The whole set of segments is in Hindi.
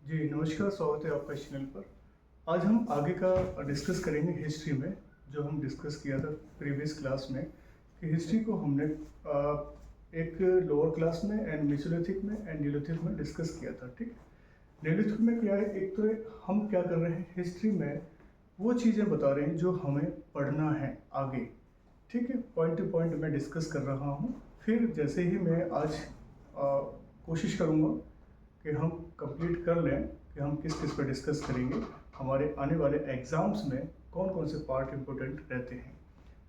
जी नमस्कार, स्वागत है आपका इस चैनल पर। आज हम आगे का डिस्कस करेंगे हिस्ट्री में, जो हम डिस्कस किया था प्रीवियस क्लास में कि हिस्ट्री को हमने एक लोअर क्लास में एंड मेसोलिथिक में एंड न्यूलिथिक में डिस्कस किया था। ठीक, न्यूलिथिक में क्या है, एक तो हम क्या कर रहे हैं हिस्ट्री में, वो चीज़ें बता रहे हैं जो हमें पढ़ना है आगे। ठीक है, पॉइंट टू पॉइंट मैं डिस्कस कर रहा हूँ। फिर जैसे ही मैं आज कोशिश करूँगा कि हम कंप्लीट कर लें कि हम किस किस पर डिस्कस करेंगे, हमारे आने वाले एग्जाम्स में कौन कौन से पार्ट इम्पोर्टेंट रहते हैं,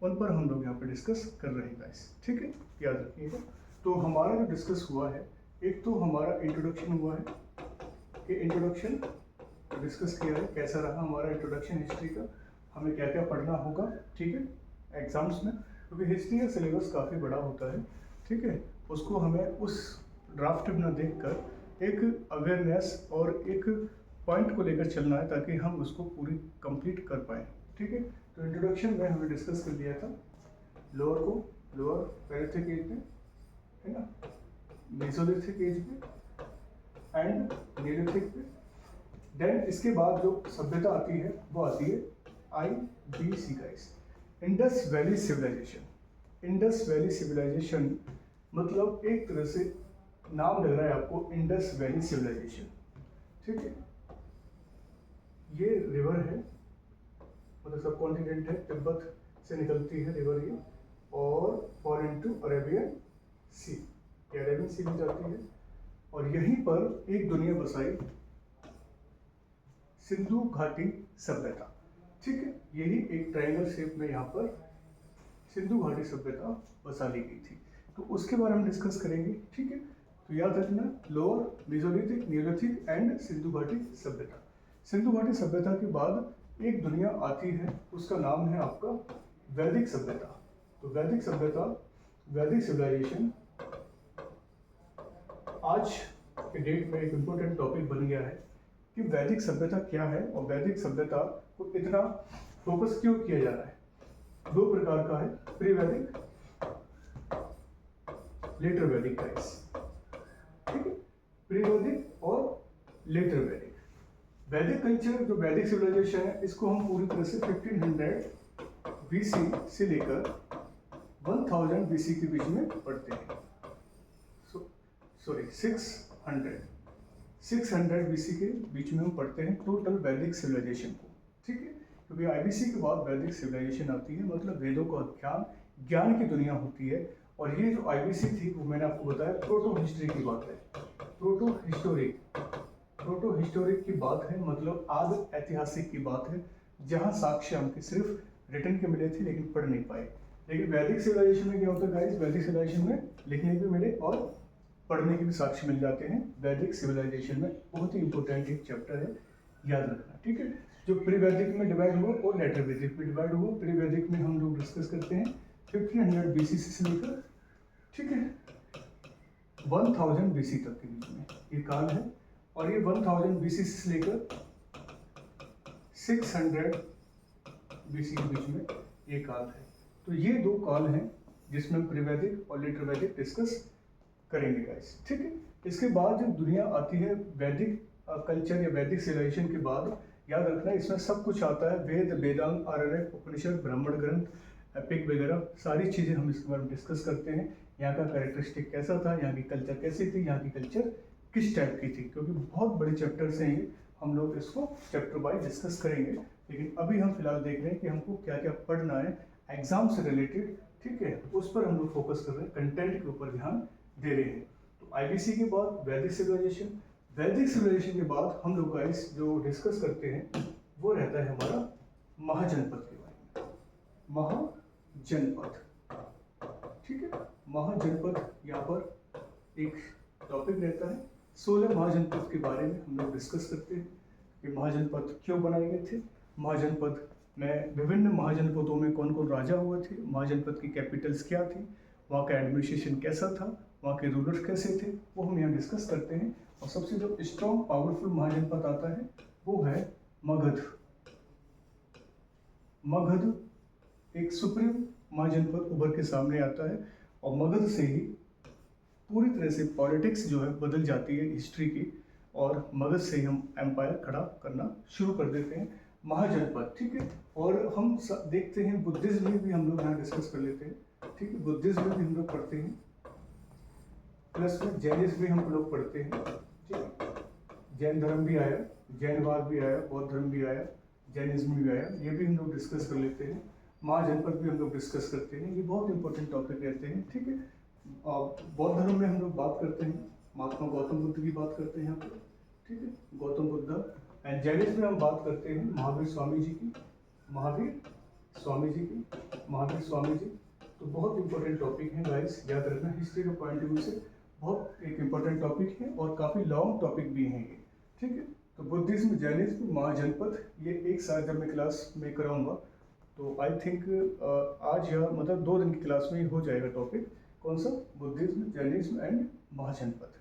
उन पर हम लोग यहाँ पे डिस्कस कर रहे हैं गाइस। ठीक है, याद रखिएगा। तो हमारा जो डिस्कस हुआ है, एक तो हमारा इंट्रोडक्शन हुआ है कि इंट्रोडक्शन डिस्कस किया है, कैसा रहा हमारा इंट्रोडक्शन हिस्ट्री का, हमें क्या क्या पढ़ना होगा। ठीक है, एग्जाम्स में, क्योंकि हिस्ट्री का सिलेबस काफ़ी बड़ा होता है। ठीक है, उसको हमें उस ड्राफ्ट में देख कर एक अवेयरनेस और एक पॉइंट को लेकर चलना है ताकि हम उसको पूरी कंप्लीट कर पाए। ठीक है, तो इंट्रोडक्शन में हमने डिस्कस कर लिया था लोअर पैलेथिक एज में, है ना, मेसोलिथिक एज में एंड न्यूलिथिक में। देन इसके बाद जो सभ्यता आती है वो आती है IBC guys, Indus valley civilisation. Indus valley civilisation मतलब एक तरह से नाम लग रहा है आपको, इंडस वैली सिविलाइजेशन। ठीक है, ये रिवर है, मतलब सब कॉन्टिनेंट है, तिब्बत से निकलती है रिवर ये, और फॉल इनटू अरेबियन सी, अरेबियन सी में जाती है, और यहीं पर एक दुनिया बसाई, सिंधु घाटी सभ्यता। ठीक है, यही एक ट्रायंगल शेप में यहाँ पर सिंधु घाटी सभ्यता बसा ली गई थी। तो उसके बारे में डिस्कस करेंगे। ठीक है, तो याद रखना, lower Mesolithic, Neolithic and Sindhu घाटी सभ्यता। सिंधु घाटी सभ्यता के बाद एक दुनिया आती है, उसका नाम है आपका वैदिक सभ्यता। तो वैदिक सभ्यता, वैदिक सिविलाइजेशन आज के डेट में एक इम्पोर्टेंट टॉपिक बन गया है कि वैदिक सभ्यता क्या है और वैदिक सभ्यता को इतना फोकस क्यों किया जा रहा है। दो प्रकार का है, प्री वैदिक, लेटर वैदिक गाइस। ठीक है, प्री वैदिक और लेटर वैदिक। वैदिक कल्चर, जो वैदिक सिविलाइजेशन है, इसको हम पूरी तरह से 1500 BC से लेकर 1000 BC के बीच में पढ़ते हैं। सॉरी 600 BC के बीच में हम पढ़ते हैं टोटल वैदिक सिविलाइजेशन को। ठीक है, क्योंकि IBC के बाद वैदिक सिविलाइजेशन आती है, मतलब वेदों का ज्ञान की दुनिया होती है। और ये जो IBC थी वो मैंने आपको बताया प्रोटो हिस्ट्री की बात है, प्रोटो हिस्टोरिक की बात है, मतलब आद ऐतिहासिक की बात है, जहाँ साक्ष्य हमके सिर्फ रिटर्न के मिले थे लेकिन पढ़ नहीं पाए। लेकिन वैदिक सिविलाइजेशन में क्या होता है गाइस, वैदिक सिविलाइजेशन में लिखने के मिले और पढ़ने के भी साक्ष्य मिल जाते हैं। वैदिक सिविलाइजेशन में बहुत ही इंपॉर्टेंट एक चैप्टर है, याद रखना। ठीक है, जो प्री वैदिक में डिवाइड हुआ और लेटर वैदिक में डिवाइड हुआ। प्री वैदिक में हम लोग डिस्कस करते हैं 1500 BC से लेकर, ठीक है, 1000 BC तक के बीच में ये काल है। और ये 1000 BC से लेकर 600 BC के बीच में ये काल है। तो ये दो काल हैं जिसमें प्री वैदिक और लेटर वैदिक डिस्कस करेंगे गाइस। ठीक है, इसके बाद जब दुनिया आती है वैदिक कल्चर या वैदिक सिविलाइजेशन के बाद, याद रखना इसमें सब कुछ आता है, वेद, वेदांग, आरण्यक, उपनिषद, ब्राह्मण ग्रंथ, एपिक वगैरह सारी चीज़ें हम इसके बारे में डिस्कस करते हैं। यहाँ का कैरेक्टरिस्टिक कैसा था, यहाँ की कल्चर कैसी थी, यहाँ की कल्चर किस टाइप की थी, क्योंकि बहुत बड़े चैप्टर्स हैं ये, हम लोग इसको चैप्टर वाइज डिस्कस करेंगे। लेकिन अभी हम फिलहाल देख रहे हैं कि हमको क्या क्या पढ़ना है एग्जाम से रिलेटेड। ठीक है, उस पर हम लोग फोकस कर रहे हैं, कंटेंट के ऊपर ध्यान दे रहे हैं। तो IBC के बाद वैदिक सिविलाइजेशन, वैदिक सिविलाइजेशन के बाद हम लोग गाइस जो डिस्कस करते हैं वो रहता है हमारा महाजनपद के बारे में। महाजनपद, ठीक है, महाजनपद यहाँ पर एक टॉपिक रहता है। 16 महाजनपद के बारे में हम लोग डिस्कस करते हैं कि महाजनपद क्यों बनाए गए थे, महाजनपद में विभिन्न महाजनपदों में कौन कौन राजा हुए थे, महाजनपद की कैपिटल्स क्या थी, वहाँ का एडमिनिस्ट्रेशन कैसा था, वहाँ के रूलर्स कैसे थे, वो हम यहाँ डिस्कस करते हैं। और सबसे जो स्ट्रॉन्ग पावरफुल महाजनपद आता है वो है मगध। मगध एक सुप्रीम महाजनपद उभर के सामने आता है, और मगध से ही पूरी तरह से पॉलिटिक्स जो है बदल जाती है हिस्ट्री की। और मगध से ही हम एम्पायर खड़ा करना शुरू कर देते हैं, महाजनपद, ठीक है। और हम देखते हैं बुद्धिज्म में भी हम लोग यहाँ डिस्कस कर लेते हैं, ठीक है। बुद्धिज्म में भी हम लोग पढ़ते हैं, प्लस में जैनिज्म भी हम लोग पढ़ते हैं, ठीक है। जैन धर्म भी आया, जैनवाद भी आया, बौद्ध धर्म भी आया, जैनिज्म भी आया, ये भी हम लोग डिस्कस कर लेते हैं। महाजनपद भी हम लोग डिस्कस करते हैं, ये बहुत इंपॉर्टेंट टॉपिक रहते हैं, ठीक है। बौद्ध धर्म में हम लोग बात करते हैं, महात्मा गौतम बुद्ध की बात करते हैं यहाँ पर, ठीक है, गौतम बुद्ध। एंड जैनिज्म में हम बात करते हैं महावीर स्वामी जी की, महावीर स्वामी जी। तो बहुत इंपॉर्टेंट टॉपिक है गाइस, याद रखना, हिस्ट्री के पॉइंट ऑफ व्यू से बहुत एक इंपॉर्टेंट टॉपिक है और काफ़ी लॉन्ग टॉपिक भी हैं ये, ठीक है। तो बुद्धिज्म, जैनिज्म, महाजनपद, ये एक साथ जब मैं क्लास में कराऊंगा तो आई थिंक आज या मतलब 2 दिन की क्लास में ही हो जाएगा टॉपिक, कौन सा, बुद्धिज्म, जैनिज्म एंड महाजनपद,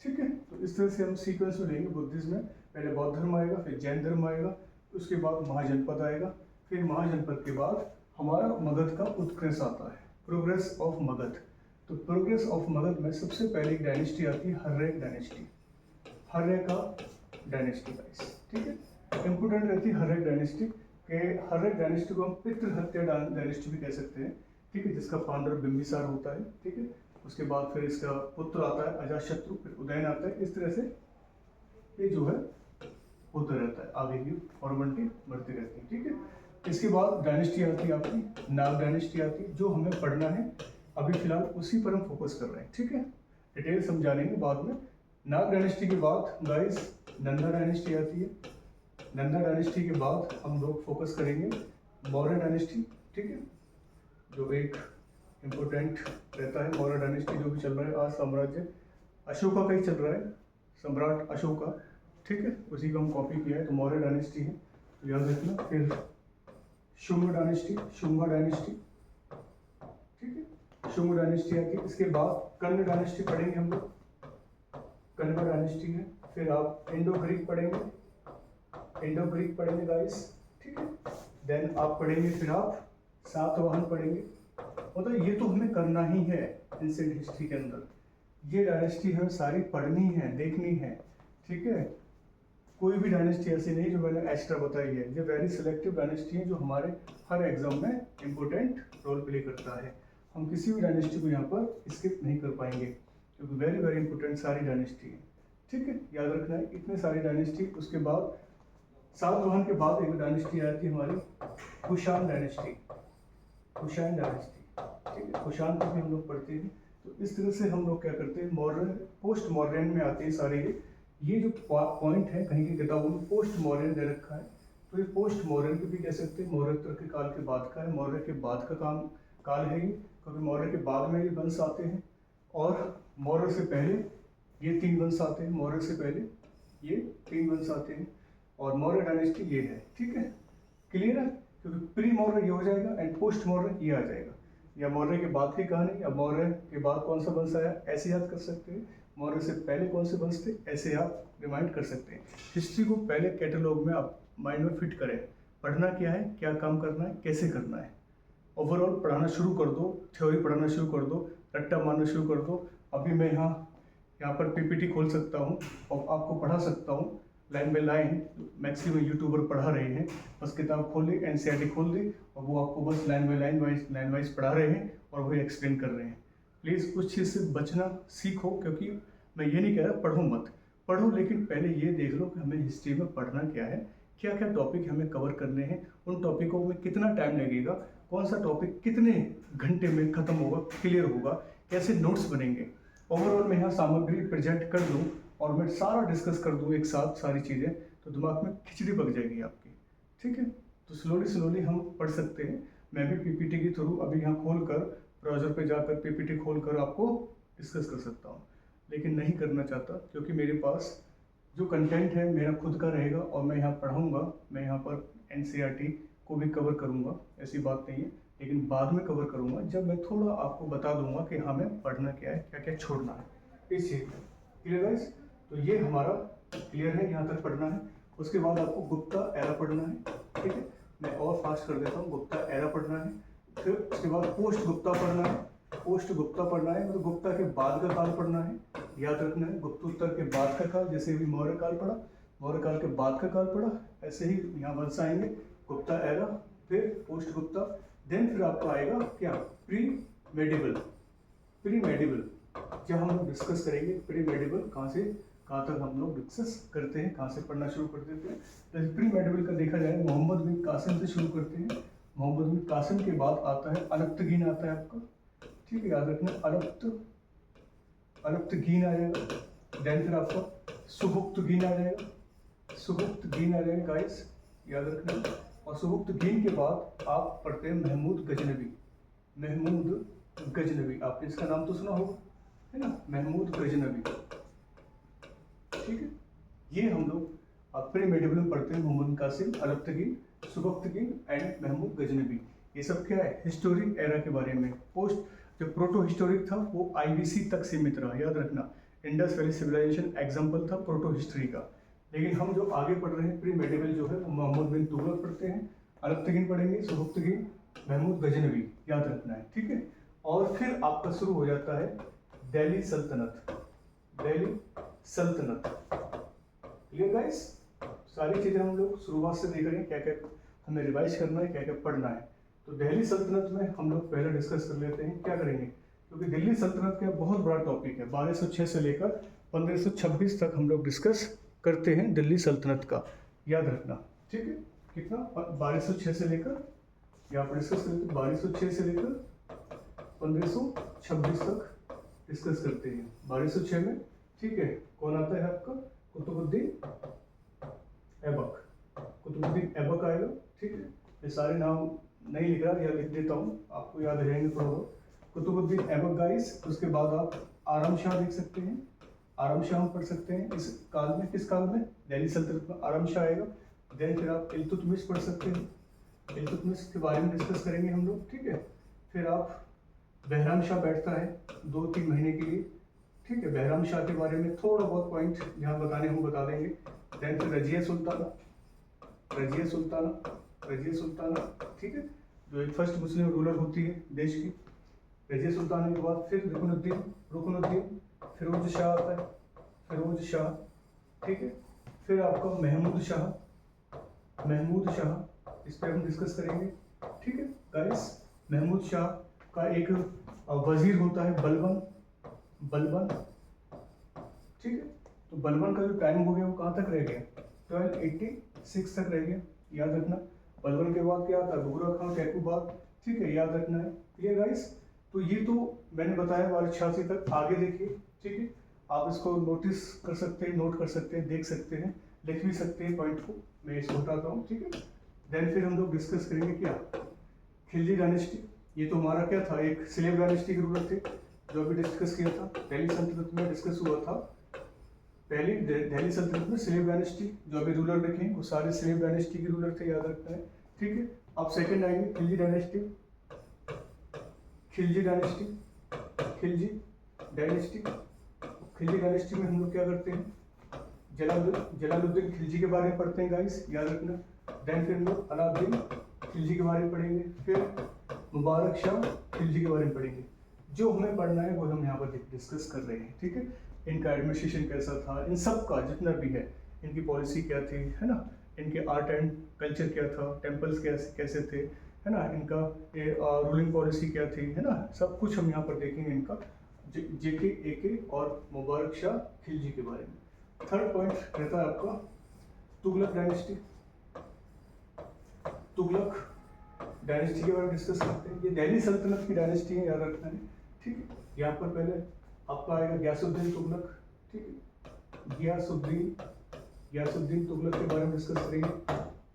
ठीक है। तो इस तरह से हम सीक्वेंस में लेंगे। बुद्धिज्म में पहले बौद्ध धर्म आएगा, फिर जैन धर्म आएगा, उसके बाद महाजनपद आएगा, फिर महाजनपद के बाद हमारा मगध का उत्कर्ष आता है, प्रोग्रेस ऑफ मगध। तो प्रोग्रेस ऑफ मगध में सबसे पहले एक डायनेस्टी आती है, हर्रेक डायनेस्टी, हर्रेका डायनेस्टी गाइस, ठीक है। इंपोर्टेंट रहती है हर्रेक डायनेस्टी के, हर्रेक डायनेस्टी को हम पितृहत्या डायनेस्टी भी कह सकते हैं, ठीक है, जिसका फाउंडर बिंबिसार होता है, ठीक है। उसके बाद फिर इसका पुत्र आता है अजातशत्रु, फिर उदयन आता है, इस तरह से ये जो है होता रहता है, आगे की फॉर्मेलिटी बढ़ती रहती है, ठीक है। इसके बाद डायनेस्टी आती है आपकी, नाग डायनेस्टी आती है, जो हमें पढ़ना है अभी फिलहाल उसी पर हम फोकस कर रहे हैं, ठीक है। डिटेल समझानेंगे बाद में। नाग डायनेस्टी के बाद गाइस नंदा डायनेस्टी आती है, नंदा डायनेस्टी के बाद हम लोग फोकस करेंगे मौर्य डायनेस्टी, ठीक है, जो एक इम्पोर्टेंट रहता है। मौर्य डायनेस्टी जो भी चल रहा है आज, साम्राज्य अशोका का ही चल रहा है, सम्राट अशोका, ठीक है, उसी को हम कॉपी किया है, तो मौर्य डायनेस्टी है, तो याद रखना। फिर शुंग डायनेस्टी, शुंगा डायनेस्टी, ठीक है, शुंग डायनेस्टी आती है। इसके बाद कर्ण डायनेस्टी पढ़ेंगे हम लोग, कन्वा डायनेस्टी है। फिर आप इंडो ग्रीक पढ़ेंगे, इंडो ग्रीक पढ़ेंगे गाइस, ठीक है। देन आप पढ़ेंगे, फिर आप सातवाहन पढ़ेंगे, मतलब ये तो हमें करना ही है एंशिएंट हिस्ट्री के अंदर, ये डायनेस्टी हमें सारी पढ़नी है, देखनी है, ठीक है। कोई भी डायनेस्टी ऐसी नहीं जो मैंने एक्स्ट्रा बताई है, ये वेरी सिलेक्टिव डायनेस्टी है जो हमारे हर एग्जाम में इम्पोर्टेंट रोल प्ले करता है। हम किसी भी डायनेस्टी को यहाँ पर स्किप नहीं कर पाएंगे क्योंकि वेरी वेरी इंपॉर्टेंट सारी डायनेस्टी है, ठीक है, याद रखना है इतने सारी डायनेस्टी। उसके बाद सातवाहन के बाद एक डायनेस्टी आती है हमारी कुषाण डायनेस्टी, कुषाण डायनेस्टी, ठीक है, कुषाण को भी हम लोग पढ़ते हैं। तो इस तरह से हम लोग क्या करते हैं, मॉडर्न पोस्ट मॉडर्न में आते हैं सारे ये जो पॉइंट है कहीं की किताबों में पोस्ट मॉडर्न दे रखा है, तो ये पोस्ट मॉडर्न भी कह सकते हैं, मौर्योत्तर के काल के बाद का है, मौर्य के बाद का काल है ये, क्योंकि मौर्य के बाद में ये वंश आते हैं और मौर्य से पहले ये 3 वंश आते हैं, मौर्य से पहले ये 3 वंश आते हैं और मौर्य डायनेस्टी ये है, ठीक है, क्लियर है। क्योंकि प्री मौर्य ये हो जाएगा एंड पोस्ट मौर्य ये आ जाएगा, या मौर्य के बाद की कहानी या मौर्य के बाद कौन सा वंश आया ऐसे याद कर सकते हैं, मौर्य से पहले कौन से वंश थे ऐसे आप रिमाइंड कर सकते हैं। हिस्ट्री को पहले कैटलॉग में आप माइंड में फिट करें, पढ़ना क्या है, क्या काम करना है, कैसे करना है, ओवरऑल पढ़ाना शुरू कर दो, थ्योरी पढ़ाना शुरू कर दो, रट्टा मारना शुरू कर दो। अभी मैं यहाँ पर पीपीटी खोल सकता हूँ और आपको पढ़ा सकता हूँ line by line, maximum YouTuber पढ़ा रहे हैं, बस किताब खोल ली, एनसीईआरटी खोल दी और वो आपको बस लाइन बाय लाइन वाइज पढ़ा रहे हैं और वही एक्सप्लेन कर रहे हैं। प्लीज़ उस चीज़ से बचना सीखो, क्योंकि मैं ये नहीं कह रहा पढ़ो मत, पढ़ो लेकिन पहले ये देख लो कि हमें हिस्ट्री में पढ़ना क्या है, क्या क्या टॉपिक हमें कवर करने हैं, उन टॉपिकों में कितना टाइम लगेगा, कौन सा टॉपिक कितने घंटे में ख़त्म होगा, क्लियर होगा, कैसे नोट्स बनेंगे। ओवरऑल मैं यहाँ सामग्री प्रेजेंट कर दूँ और मैं सारा डिस्कस कर दूँ एक साथ सारी चीज़ें, तो दिमाग में खिचड़ी पक जाएगी आपकी, ठीक है। तो स्लोली हम पढ़ सकते हैं। मैं भी पीपीटी के थ्रू अभी यहाँ खोल कर ब्राउज़र पे जाकर पीपीटी खोल कर आपको डिस्कस कर सकता हूँ, लेकिन नहीं करना चाहता क्योंकि मेरे पास जो कंटेंट है मेरा खुद का रहेगा और मैं यहाँ पढ़ाऊँगा, मैं यहाँ पर एनसीईआरटी को भी कवर करूँगा, ऐसी बात नहीं है, लेकिन बाद में कवर करूँगा जब मैं थोड़ा आपको बता दूंगा कि हमें पढ़ना क्या है, क्या क्या छोड़ना है इस चीज़ में, क्लियर गाइस। तो ये हमारा क्लियर है, यहाँ तक पढ़ना है। उसके बाद आपको गुप्ता एरा पढ़ना है, ठीक है, मैं और फास्ट कर देता हूँ, गुप्ता एरा पढ़ना है। फिर उसके बाद पोस्ट गुप्ता पढ़ना है, पोस्ट गुप्ता पढ़ना है, मतलब गुप्ता के बाद का काल पढ़ना है, याद रखना है। गुप्तोत्तर के बाद का काल, जैसे भी मौर्य काल पढ़ा, मौर्य काल के बाद का काल पढ़ा, ऐसे ही यहाँ वर्ष आएंगे गुप्ता एरा, फिर पोस्ट गुप्ता, देन फिर आपका आएगा क्या, प्री मेडिवल। प्री मेडिवल जब हम लोग डिस्कस करेंगे प्री मेडिवल कहाँ से कहाँ तक हम लोग डिस्कस करते हैं, कहाँ से पढ़ना शुरू कर देते हैं। तो प्री मेडिवल का देखा जाए मोहम्मद बिन कासिम से शुरू करते हैं। मोहम्मद बिन कासिम के बाद आता है अनक्तगीन आता है आपका, ठीक है, याद रखना अनक्तगीन आ जाएगा। देन फिर आपका सुबुक्तगीन आ जाएगा, सुबुक्तगीन आ जाएगा गाइस, याद रखना। और सुबुक्तगीन के बाद आप पढ़ते हैं महमूद गजनवी। महमूद गजनवी, आपने इसका नाम तो सुना होगा, है ना, महमूद गजनवी, ठीक है। ये हम लोग प्री मेडिवल में पढ़ते हैं, मोहम्मद कासिम, अनक्तगीन, सुबुक्तगीन एंड महमूद गजनवी। ये सब क्या है, हिस्टोरिक एरा के बारे में। पोस्ट जो प्रोटो हिस्टोरिक था वो आईबीसी तक सीमित रहा, याद रखना। इंडस वैली सिविलाइजेशन एग्जाम्पल था प्रोटो हिस्ट्री का। लेकिन हम जो आगे पढ़ रहे हैं प्री मेडिवल जो है वो मोहम्मद बिन तुगलक पढ़ते हैं, अनक्तगीन पढ़ेंगे, सुबुक्तगीन, महमूद गजनवी, याद रखना है, ठीक है। और फिर आपका शुरू हो जाता है दिल्ली सल्तनत। दिल्ली सल्तनत, क्लियर गाइस। सारी चीजें हम लोग शुरुआत से देख रहे हैं, क्या क्या हमें रिवाइज करना है, क्या क्या पढ़ना है। तो दिल्ली सल्तनत में हम लोग पहले डिस्कस कर लेते हैं क्या करेंगे, क्योंकि दिल्ली सल्तनत का बहुत बड़ा टॉपिक है। 1206 से लेकर 1526 तक हम लोग डिस्कस करते हैं दिल्ली सल्तनत का, याद रखना, ठीक है। कितना, 1206 से लेकर, यहाँ पर डिस्कस करते हैं 1206 से लेकर 1526 तक डिस्कस करते हैं। 1206 में, ठीक है, कौन आता है आपका, कुतुबुद्दीन ऐबक, कुतुबुद्दीन ऐबक आएगा, ठीक है। ये सारे नाम नहीं लिख रहा, या लिख देता हूँ, आपको याद रहेंगे थोड़ा बहुत। कुतुबुद्दीन ऐबक गाइस, उसके बाद आप आरम शाह देख सकते हैं, आरम शाह हम पढ़ सकते हैं इस काल में। किस काल में, दिल्ली सल्तनत में आरम शाह आएगा। देन फिर आप इल्तुतमिश पढ़ सकते हैं, इल्तुतमिश के बारे में डिस्कस करेंगे हम लोग, ठीक है। फिर आप बहराम शाह बैठता है 2-3 महीने के लिए, ठीक है। बहराम शाह के बारे में थोड़ा बहुत पॉइंट जहाँ बताने हम बता देंगे। देन फिर रजिया सुल्ताना, रजिया सुल्ताना, रजिया सुल्ताना, ठीक है, जो एक फर्स्ट मुस्लिम रूलर होती है देश की। रजिया सुल्ताना के बाद फिर रुकनुद्दीन, रुकनुद्दीन, फिरोज शाह आता है, फिरोज शाह, ठीक है। फिर आपका महमूद शाह, महमूद शाह, इस पर हम डिस्कस करेंगे, ठीक है गाइस। महमूद शाह का एक वजीर होता है बलबन, बलबन, ठीक है। तो बलबन का जो टाइम हो गया वो कहाँ तक रह गया, 1286 तक रह गया, याद रखना। बलबन के बाद क्या आता है, बुगरा खान, कैकूबाद, ठीक है, याद रखना है, क्लियर गाइस। तो ये तो मैंने बताया 1286 तक। आगे देखिए, ठीक है, आप इसको नोटिस कर सकते हैं, नोट कर सकते हैं, देख सकते हैं, लिख भी सकते हैं पॉइंट को, मैं इसको हटाता हूँ, ठीक है। देन फिर हम लोग डिस्कस करेंगे क्या, खिलजी डायनेस्टी। ये तो हमारा क्या था, एक स्लेव डायनेस्टी के रूलर थे, जो अभी डिस्कस किया था, दिल्ली सल्तनत में डिस्कस हुआ था। पहली दिल्ली सल्तनत में स्लेव डायनेस्टी, जो अभी रूलर देखें वो सारे स्लेव डायनेस्टी के रूलर थे, याद रखना है, ठीक है। अब सेकंड आएंगे Khilji dynasty, Khilji dynasty, Khilji dynasty. Khilji dynasty में हम लोग क्या करते हैं, जलालुद्दीन खिलजी के बारे में पढ़ते हैं गाइस, याद रखना। देन फिर हम लोग अलाउद्दीन खिलजी के बारे में पढ़ेंगे, फिर मुबारक शाह खिलजी के बारे में पढ़ेंगे। जो हमें पढ़ना है वो हम यहाँ पर डिस्कस कर रहे हैं, ठीक है। इनका एडमिनिस्ट्रेशन कैसा था, इन सब का जितना भी है, इनकी पॉलिसी क्या थी, है ना, इनके आर्ट एंड कल्चर क्या था, टेम्पल्स कैसे थे, है ना, इनका रूलिंग पॉलिसी क्या थी, है ना, सब कुछ हम यहाँ पर देखेंगे इनका, जेके एके और मुबारक शाह खिलजी के बारे में। थर्ड पॉइंट रहता है आपका तुगलक डायनेस्टी, तुगलक डायनेस्टी के बारे में डिस्कस करते हैं। ये दिल्ली सल्तनत की डायनेस्टी है, याद रखना है, ठीक है। यहाँ पर पहले आपका आएगा गयासुद्दीन तुगलक, ठीक है, गयासुद्दीन तुगलक के बारे में डिस्कस करेंगे।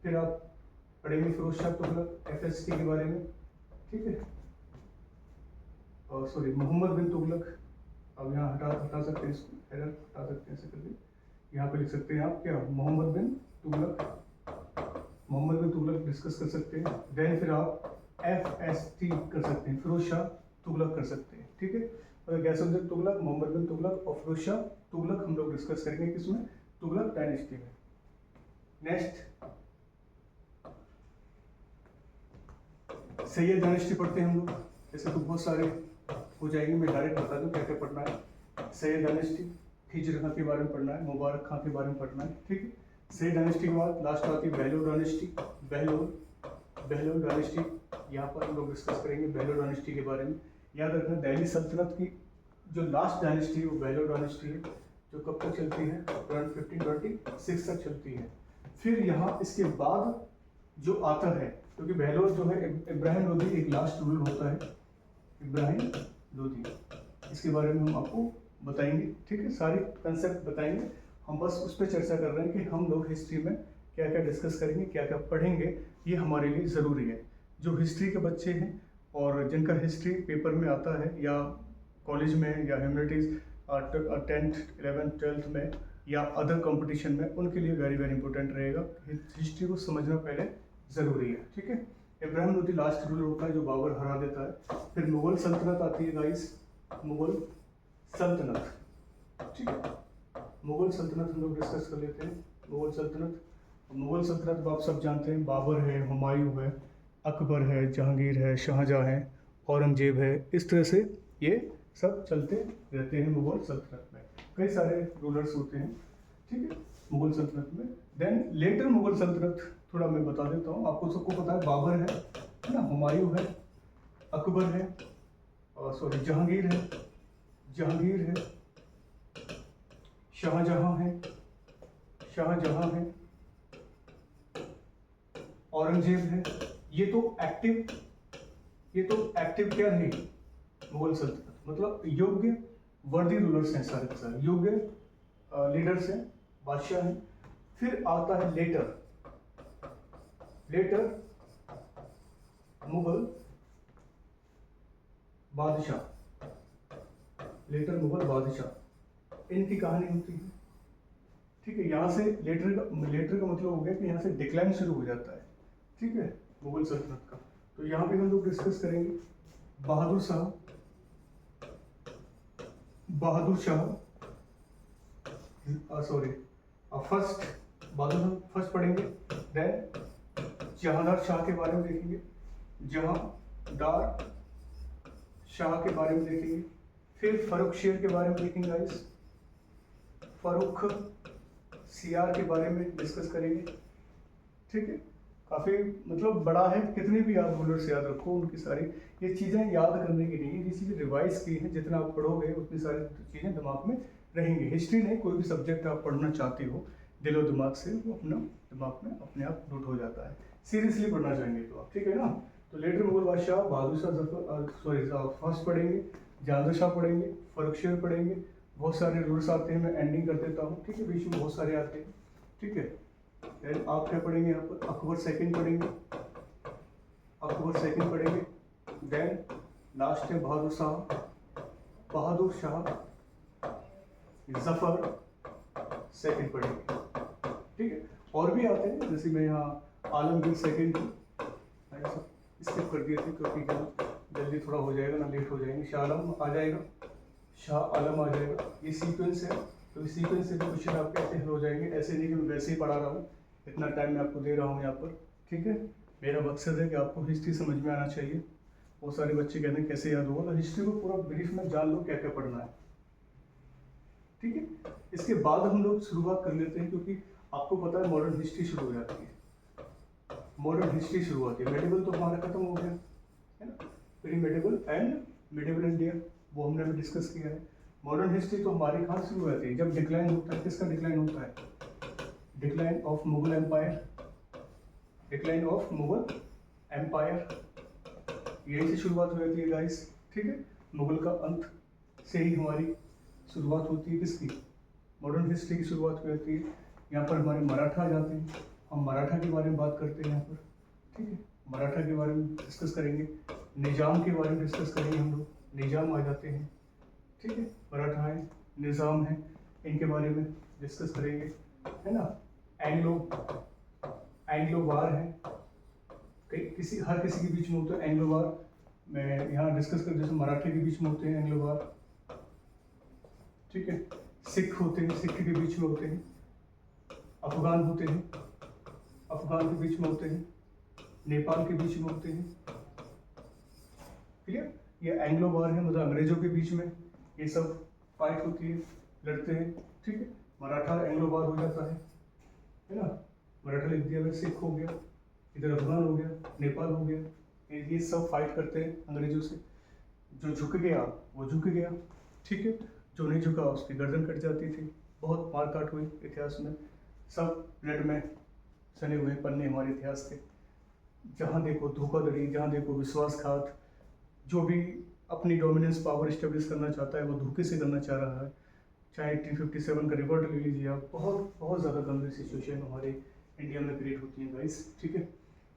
फिर आप पढ़ेंगे फिरोज शाह तुगलक, FST के बारे में, ठीक है, और सॉरी मोहम्मद बिन तुगलक। अब यहाँ हटा सकते हैं इसको, एरर हटा सकते हैं ऐसे करके, यहाँ पे लिख सकते हैं आप क्या, मोहम्मद बिन तुगलक, मोहम्मद बिन तुगलक डिस्कस कर सकते हैं। देन फिर आप FST कर सकते हैं, फिरोज शाह तुगलक कर सकते हैं, ठीक है। और गयासुद्दीन तुगलक, मोहम्मद बिन तुगलक और फिरोज शाह तुगलक हम लोग डिस्कस करेंगे किसमें, तुगलक डायनेस्टी में। नेक्स्ट सैयद डायनेस्टी पढ़ते हैं हम लोग, ऐसे तो बहुत सारे हो जाएंगे, मैं डायरेक्ट बता दूं क्या क्या पढ़ना है। सैयद डायनेस्टी, खिजर खां के बारे में पढ़ना है, मुबारक खां के बारे में पढ़ना है, ठीक है। सैयद डायनेस्टी के बाद लास्ट आती है बहलोल डायनेस्टी। बहलोल डायनेस्टी यहाँ पर हम लोग डिस्कस करेंगे बहलोल डायनेस्टी के बारे में। याद रखना दिल्ली सल्तनत की जो लास्ट डायनेस्टी है वो बहलोल डायनेस्टी है, जो कब तक चलती है, अराउंड 1526 तक चलती है। फिर यहाँ इसके बाद जो आता है, क्योंकि बहलोल जो है इब्राहिम लोदी एक लास्ट रूलर होता है, इब्राहिम लोदी, इसके बारे में हम आपको बताएंगे, ठीक है। सारी कंसेप्ट बताएंगे, हम बस उस पर चर्चा कर रहे हैं कि हम लोग हिस्ट्री में क्या क्या डिस्कस करेंगे, क्या क्या पढ़ेंगे, ये हमारे लिए ज़रूरी है। जो हिस्ट्री के बच्चे हैं और जिनका हिस्ट्री पेपर में आता है या कॉलेज में या ह्यूमैनिटीज़ 10th 11th 12th में या अदर कंपटीशन में, उनके लिए वेरी वेरी इंपॉर्टेंट रहेगा। हिस्ट्री को समझना पहले ज़रूरी है, ठीक है। इब्राहिम लोदी लास्ट रूलर होता है जो बाबर हरा देता है। फिर मुगल सल्तनत आती है गाइस, मुगल सल्तनत, ठीक है। मुगल सल्तनत हम लोग डिस्कस कर लेते हैं। मुगल सल्तनत आप सब जानते हैं, बाबर है, हुमायूं है, अकबर है, जहांगीर है, शाहजहाँ है, औरंगजेब है, इस तरह से ये सब चलते रहते हैं मुगल सल्तनत में। कई सारे रूलर्स होते हैं, ठीक है, मुगल सल्तनत में। देन लेटर मुगल सल्तनत थोड़ा मैं बता देता हूँ, आपको सबको पता है बाबर है ना, हुमायूं है, अकबर है, सॉरी जहांगीर है, शाहजहाँ है, औरंगजेब है। ये तो एक्टिव क्या है मुगल सल्तनत, मतलब योग्य वर्दी रूलर्स हैं, सारे के सारे योग्य लीडर्स हैं, बादशाह हैं। फिर आता है लेटर मुगल बादशाह, इनकी कहानी होती है, ठीक है। यहाँ से लेटर का मतलब हो गया कि यहाँ से डिक्लाइन शुरू हो जाता है, ठीक है, मुगल सल्तनत का। तो यहाँ पे हम लोग डिस्कस करेंगे बहादुर शाह, सॉरी फर्स्ट पढ़ेंगे। देन जहांदार शाह के बारे में देखेंगे, फिर फर्रुख शेर के बारे में देखेंगे गाइस, फर्रुख सियार के बारे में डिस्कस करेंगे, ठीक है। काफ़ी मतलब बड़ा है, कितने भी आप रूलर्स याद रखो, उनकी सारी ये चीज़ें याद करने की नहीं है, ये चीज़ें रिवाइज की हैं, जितना आप पढ़ोगे उतनी सारी चीज़ें दिमाग में रहेंगी। हिस्ट्री नहीं, कोई भी सब्जेक्ट आप पढ़ना चाहते हो दिलो दिमाग से, वो अपना दिमाग में अपने आप नोट हो जाता है, सीरियसली पढ़ना चाहेंगे तो आप, ठीक है ना। तो लेटर मुगल बादशाह बहादुर शाह फर्स्ट पढ़ेंगे, जहांदार शाह पढ़ेंगे, फर्रुख शेर पढ़ेंगे, बहुत सारे रूल्स आते हैं, मैं एंडिंग कर देता हूँ, ठीक है, बीच में बहुत सारे आते हैं, ठीक है। देन आप क्या पढ़ेंगे यहाँ पर, अकबर सेकंड पढ़ेंगे। देन लास्ट है बहादुर शाह जफर सेकंड पढ़ेंगे, ठीक है। और भी आते हैं, जैसे मैं यहाँ आलमगीर सेकंड स्किप कर दिए थे, क्योंकि क्या जल्दी थोड़ा हो जाएगा ना, लेट हो जाएंगे। शाह आलम आ जाएगा, ये सीक्वेंस है, तो इस सीक्वेंस से भी क्वेश्चन आपके ऐसे हल हो जाएंगे। ऐसे नहीं कि मैं वैसे ही पढ़ा रहा हूँ, इतना टाइम मैं आपको दे रहा हूँ यहाँ पर, ठीक है। मेरा मकसद है कि आपको हिस्ट्री समझ में आना चाहिए। बहुत सारे बच्चे कहते हैं कैसे याद होगा, तो हिस्ट्री को पूरा ब्रीफ में जान लो क्या क्या पढ़ना है, ठीक है। इसके बाद हम लोग शुरुआत कर लेते हैं, क्योंकि आपको पता है मॉडर्न हिस्ट्री शुरू हो जाती है, मेडिवल तो हमारा खत्म हो गया है ना, pre medieval and medieval India, वो हमने अभी डिस्कस किया है। मॉडर्न हिस्ट्री तो हमारी कहाँ शुरू हो जाती है, जब डिक्लाइन होता है। किसका डिक्लाइन होता है? डिक्लाइन ऑफ मुगल एम्पायर, यही से शुरुआत हो जाती है गाइस, ठीक है। मुगल का अंत से ही हमारी शुरुआत होती है, किसकी? मॉडर्न हिस्ट्री की शुरुआत हो जाती है। यहाँ पर हमारे मराठा आ जाते हैं, हम मराठा के बारे में बात करते हैं यहाँ पर, ठीक है। मराठा के बारे में डिस्कस करेंगे, निजाम के बारे में डिस्कस करेंगे हम लोग, निजाम आ जाते हैं, ठीक है। मराठा है, निज़ाम है, इनके बारे में डिस्कस करेंगे, है ना। एंग्लो वार है, हर किसी के बीच में होता है एंग्लो वार, मैं यहाँ डिस्कस कर, जैसे मराठे के बीच में होते हैं एंग्लो वार, ठीक है। सिख होते हैं, सिख के बीच में होते हैं, अफगान होते हैं, अफगान के बीच में होते हैं, नेपाल के बीच में होते हैं, क्लियर। ये एंग्लो वार है, मतलब अंग्रेजों के बीच में ये सब फाइट होती है, लड़ते हैं, ठीक है। मराठा एंग्लो वार हो जाता है ना। मराठा लिख दिया, सिख हो गया, इधर अफगान हो गया, नेपाल हो गया, ये सब फाइट करते हैं अंग्रेजों से। जो झुक गया वो झुक गया, ठीक है। जो नहीं झुका उसकी गर्दन कट जाती थी। बहुत मार काट हुई इतिहास में, सब ब्लड में सने हुए पन्ने हमारे इतिहास के। जहाँ देखो धोखाधड़ी, जहाँ देखो विश्वासघात। जो भी अपनी डोमिनेंस पावर इस्टेब्लिश करना चाहता है वो धोखे से करना चाह रहा है। चाहे 1857 का रिवॉल्ट ले लीजिए आप, बहुत बहुत ज़्यादा गंभीर सिचुएशन हमारे इंडिया में क्रिएट होती है गाइस, ठीक है।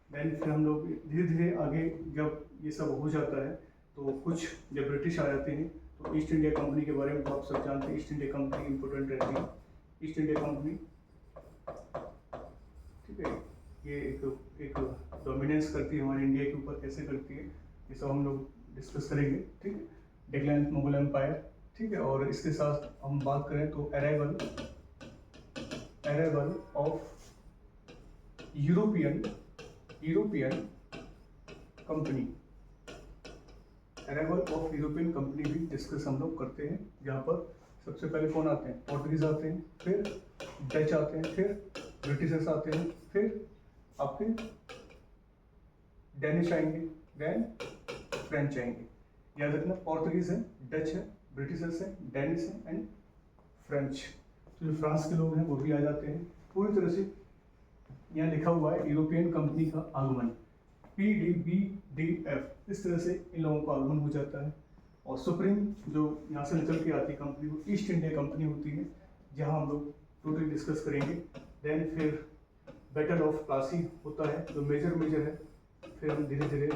देन फिर हम लोग धीरे धीरे आगे जब ये सब हो जाता है तो कुछ जब ब्रिटिश आ जाते हैं तो ईस्ट इंडिया कंपनी के बारे में तो आप सब जानते हैं। ईस्ट इंडिया कंपनी इंपॉर्टेंट रहती है। ईस्ट इंडिया कंपनी, ठीक है, ये एक डोमिनेंस करती है हमारे इंडिया के ऊपर। कैसे करती है ये सब हम लोग डिस्कस करेंगे, ठीक है। डिक्लाइन ऑफ मुगल एम्पायर, ठीक है। और इसके साथ हम बात करें तो arrival of European company, arrival of European company भी डिस्कस हम लोग करते हैं। जहाँ पर सबसे पहले कौन आते हैं? पोर्टुगीज आते हैं, फिर डच आते हैं, फिर ब्रिटिशर्स आते हैं, फिर आपके डेनिश आएंगे, देन फ्रेंच आएंगे। याद रखना, पोर्टुगीज है, डच है, ब्रिटिशर्स है, डेनिश है एंड फ्रेंच। तो जो फ्रांस के लोग हैं वो भी आ जाते हैं। पूरी तरह से यहाँ लिखा हुआ है यूरोपियन कंपनी का आगमन, PDBDF, इस तरह से इन लोगों का आगमन हो जाता है। और सुप्रीम जो यहाँ से निकल के आती कंपनी वो ईस्ट इंडिया कंपनी होती है, जहाँ हम लोग टोटली डिस्कस करेंगे। देन फिर बैटल ऑफ प्लासी होता है जो मेजर है। फिर हम धीरे धीरे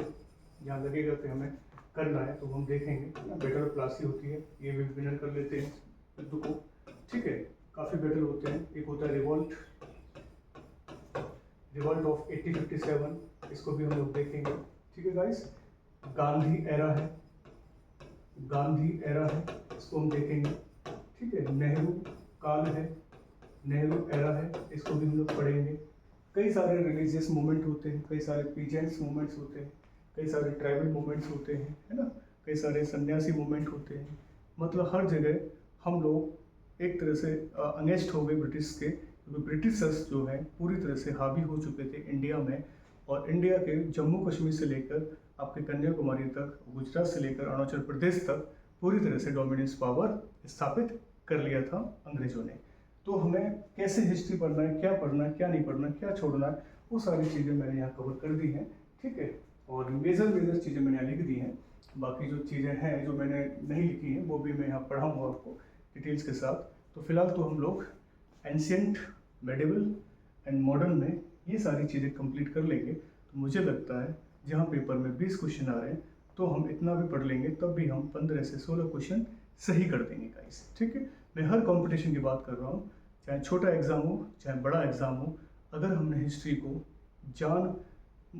यहाँ लगेगा कि हमें करना है तो हम देखेंगे। बैटल ऑफ प्लासी होती है, ये भी विनर कर लेते हैं युद्ध को, ठीक है। काफ़ी बैटल होते हैं। एक होता है रिवॉल्ट ऑफ 1857, इसको भी हम लोग देखेंगे, ठीक है गाइस। गांधी एरा है, इसको हम देखेंगे, ठीक है। नेहरू काल है, नेहरू एरा है, इसको भी हम लोग पढ़ेंगे। कई सारे रिलीजियस मूवमेंट होते हैं, कई सारे पीजेंट्स मूवमेंट्स होते हैं, कई सारे ट्राइबल मूवमेंट्स होते हैं, है ना। कई सारे सन्यासी मूवमेंट होते हैं। मतलब हर जगह हम लोग एक तरह से अगेंस्ट हो गए ब्रिटिश के, क्योंकि ब्रिटिशर्स जो हैं पूरी तरह से हावी हो चुके थे इंडिया में। और इंडिया के जम्मू कश्मीर से लेकर आपके कन्याकुमारी तक, गुजरात से लेकर अरुणाचल प्रदेश तक पूरी तरह से डोमिनेंस पावर स्थापित कर लिया था अंग्रेजों ने। तो हमें कैसे हिस्ट्री पढ़ना है, क्या पढ़ना है, क्या नहीं पढ़ना है, क्या छोड़ना है, वो सारी चीज़ें मैंने यहाँ कवर कर दी हैं, ठीक है। और मेजर चीज़ें मैंने यहाँ लिख दी हैं। बाकी जो चीज़ें हैं जो मैंने नहीं लिखी हैं वो भी मैं यहाँ पढ़ाऊँगा आपको डिटेल्स के साथ। तो फिलहाल तो हम लोग एंशिएंट, मेडिवल एंड मॉडर्न में ये सारी चीज़ें कंप्लीट कर लेंगे। तो मुझे लगता है जहाँ पेपर में 20 क्वेश्चन आ रहे हैं तो हम इतना भी पढ़ लेंगे तब भी हम 15 से 16 क्वेश्चन सही कर देंगे गाइस, ठीक है। मैं हर कंपटीशन की बात कर रहा हूँ, चाहे छोटा एग्ज़ाम हो चाहे बड़ा एग्ज़ाम हो। अगर हमने हिस्ट्री को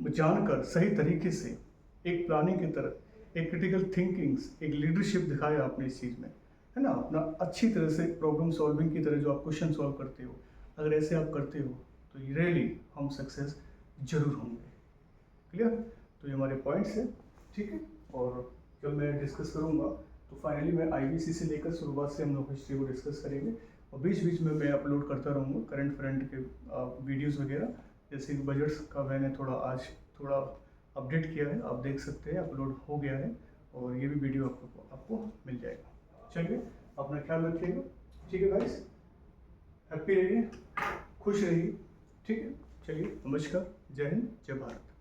जानकर सही तरीके से एक प्लानिंग की तरह, एक क्रिटिकल थिंकिंग्स, एक लीडरशिप दिखाया आपने इस चीज़ में, है ना। अपना अच्छी तरह से प्रॉब्लम सॉल्विंग की तरह जो आप क्वेश्चन सॉल्व करते हो, अगर ऐसे आप करते हो तो रियली हम सक्सेस जरूर होंगे। क्लियर? तो ये हमारे पॉइंट्स हैं, ठीक है। और जब मैं डिस्कस करूँगा तो फाइनली मैं IBC से लेकर शुरुआत से हम लोग हिस्ट्री को डिस्कस करेंगे। और बीच बीच में मैं अपलोड करता रहूँगा करंट फ्रंट के वीडियोस वगैरह। जैसे कि बजट्स का मैंने आज थोड़ा अपडेट किया है, आप देख सकते हैं, अपलोड हो गया है। और ये भी वीडियो आपको मिल जाएगा। चलिए, अपना ख्याल रखिएगा, ठीक है गाइस। हैप्पी रहिए, खुश रहिए, ठीक है। चलिए, नमस्कार, जय हिंद, जय भारत।